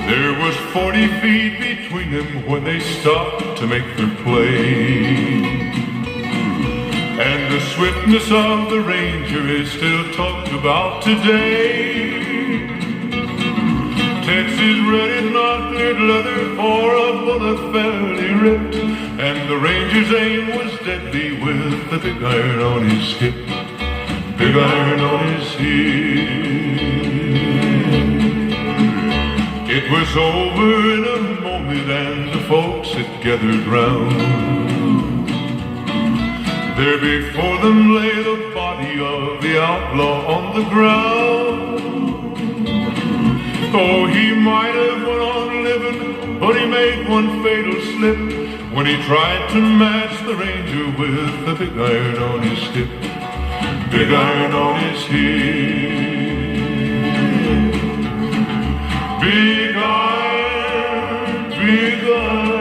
There was 40 feet between them when they stopped to make their play. And the swiftness of the Ranger is still talked about today. Texas red not cleared leather for a bullet fairly ripped, and the Ranger's aim was deadly with the big iron on his hip, big iron on his hip. It was over in a moment and the folks had gathered round. There before them lay the body of the outlaw on the ground. Oh, he might have went on living, but he made one fatal slip when he tried to match the Ranger with the big iron on his hip, big iron on his hip. Big iron, big iron.